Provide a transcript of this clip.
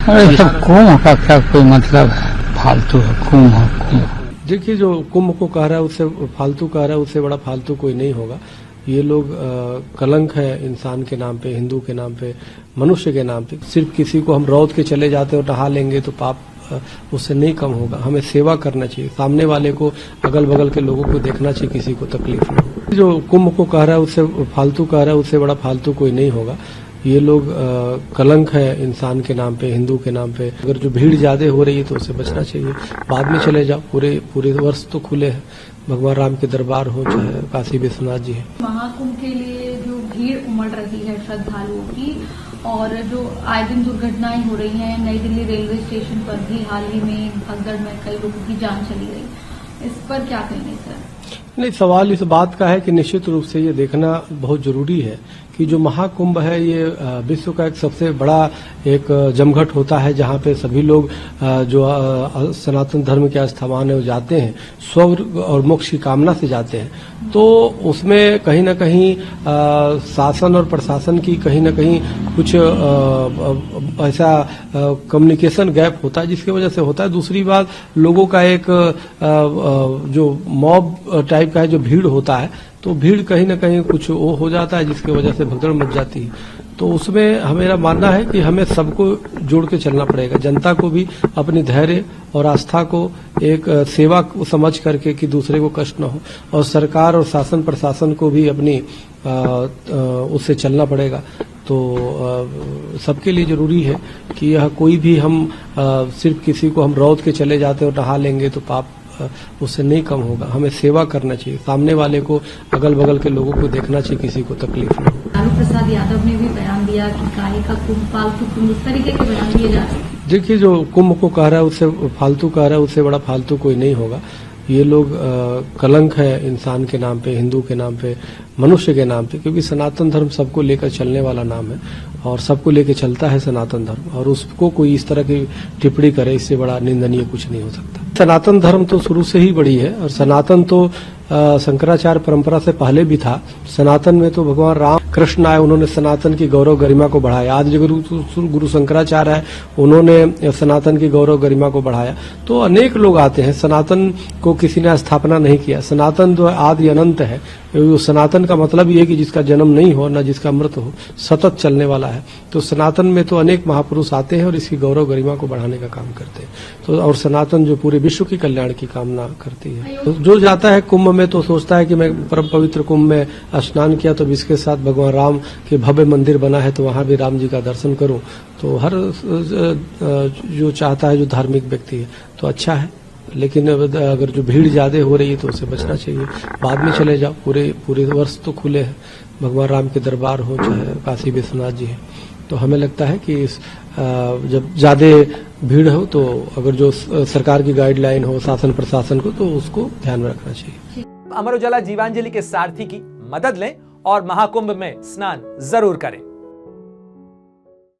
अरे सब कुंभ का क्या कोई मतलब है, फालतू है कुंभ। देखिए, जो कुंभ को कह रहा है उससे फालतू कह रहा है, उससे बड़ा फालतू कोई नहीं होगा। ये लोग कलंक है इंसान के नाम पे, हिंदू के नाम पे, मनुष्य के नाम पे। सिर्फ किसी को हम रौद के चले जाते और नहा लेंगे तो पाप उससे नहीं कम होगा। हमें सेवा करना चाहिए, सामने वाले को, अगल बगल के लोगों को देखना चाहिए, किसी को तकलीफ नहीं हो। जो कुंभ को कह रहा है उससे फालतू कह रहा है, उससे बड़ा फालतू कोई नहीं होगा। ये लोग कलंक है इंसान के नाम पे, हिंदू के नाम पे। अगर जो भीड़ ज्यादा हो रही है तो उससे बचना चाहिए। बाद में चले जाओ, पूरे वर्ष तो खुले हैं। भगवान राम के दरबार हो चाहे काशी विश्वनाथ जी है। महाकुंभ के लिए जो भीड़ उमड़ रही है श्रद्धालुओं की, और जो आए दिन दुर्घटनाएं हो रही हैं, नई दिल्ली रेलवे स्टेशन पर भी हाल ही में भगदड़ में कई लोगों की जान चली गई, इस पर क्या कहेंगे सर? नहीं, सवाल इस बात का है कि निश्चित रूप से ये देखना बहुत जरूरी है कि जो महाकुंभ है ये विश्व का एक सबसे बड़ा एक जमघट होता है, जहाँ पे सभी लोग जो सनातन धर्म के आस्थावान है वो जाते हैं, स्वर्ग और मोक्ष की कामना से जाते हैं। तो उसमें कहीं न कहीं शासन और प्रशासन की कहीं न कहीं कुछ ऐसा कम्युनिकेशन गैप होता है, जिसकी वजह से होता है। दूसरी बात, लोगों का एक जो मॉब टाइप का है, जो भीड़ होता है, तो भीड़ कहीं न कहीं कुछ वो हो जाता है, जिसकी वजह से भगदड़ मच जाती है। तो उसमें मेरा मानना है कि हमें सबको जोड़ के चलना पड़ेगा। जनता को भी अपनी धैर्य और आस्था को एक सेवा समझ करके कि दूसरे को कष्ट न हो, और सरकार और शासन प्रशासन को भी अपनी उससे चलना पड़ेगा। तो सबके लिए जरूरी है कि यह कोई भी हम सिर्फ किसी को हम रौद के चले जाते और नहा लेंगे तो पाप उससे नहीं कम होगा। हमें सेवा करना चाहिए, सामने वाले को, अगल बगल के लोगों को देखना चाहिए, किसी को तकलीफ नहीं हो। लालू प्रसाद यादव ने भी बयान दिया कि काहे का कुंभ, फालतू कुंभ, इस तरीके के बयान दिए जा रहे हैं। देखिए, जो कुंभ को कह रहा है उससे फालतू कह रहा है, उससे बड़ा फालतू कोई नहीं होगा। ये लोग कलंक है इंसान के नाम पे, हिंदू के नाम पे, मनुष्य के नाम पे, क्योंकि सनातन धर्म सबको लेकर चलने वाला नाम है और सबको लेकर चलता है सनातन धर्म, और उसको कोई इस तरह की टिप्पणी करे, इससे बड़ा निंदनीय कुछ नहीं हो सकता। सनातन धर्म तो शुरू से ही बड़ी है, और सनातन तो शंकराचार्य परंपरा से पहले भी था। सनातन में तो भगवान राम कृष्ण आए, उन्होंने सनातन की गौरव गरिमा को बढ़ाया। आज जो गुरु शंकराचार्य है, उन्होंने सनातन की गौरव गरिमा को बढ़ाया। तो अनेक लोग आते हैं, सनातन को किसी ने स्थापना नहीं किया। सनातन जो आदि अनंत है, सनातन का मतलब ये है कि जिसका जन्म नहीं हो, न जिसका मृत हो, सतत चलने वाला है। तो सनातन में तो अनेक महापुरुष आते हैं और इसकी गौरव गरिमा को बढ़ाने का काम करते हैं। तो और सनातन जो पूरे विश्व की कल्याण की कामना करती है। तो जो जाता है कुंभ में तो सोचता है कि मैं परम पवित्र कुंभ में स्नान किया तो इसके साथ भगवान राम के भव्य मंदिर बना है, तो वहां भी राम जी का दर्शन करूं। तो हर जो चाहता है, जो धार्मिक व्यक्ति है, तो अच्छा है। लेकिन अगर जो भीड़ ज्यादा हो रही है तो उससे बचना चाहिए। बाद में चले जाओ, पूरे वर्ष तो खुले हैं। भगवान राम के दरबार हो चाहे काशी विश्वनाथ जी है। तो हमें लगता है कि जब ज्यादा भीड़ हो तो अगर जो सरकार की गाइडलाइन हो, शासन प्रशासन को, तो उसको ध्यान में रखना चाहिए। अमर उजाला जीवांजलि के सारथी की मदद लें और महाकुंभ में स्नान जरूर करें।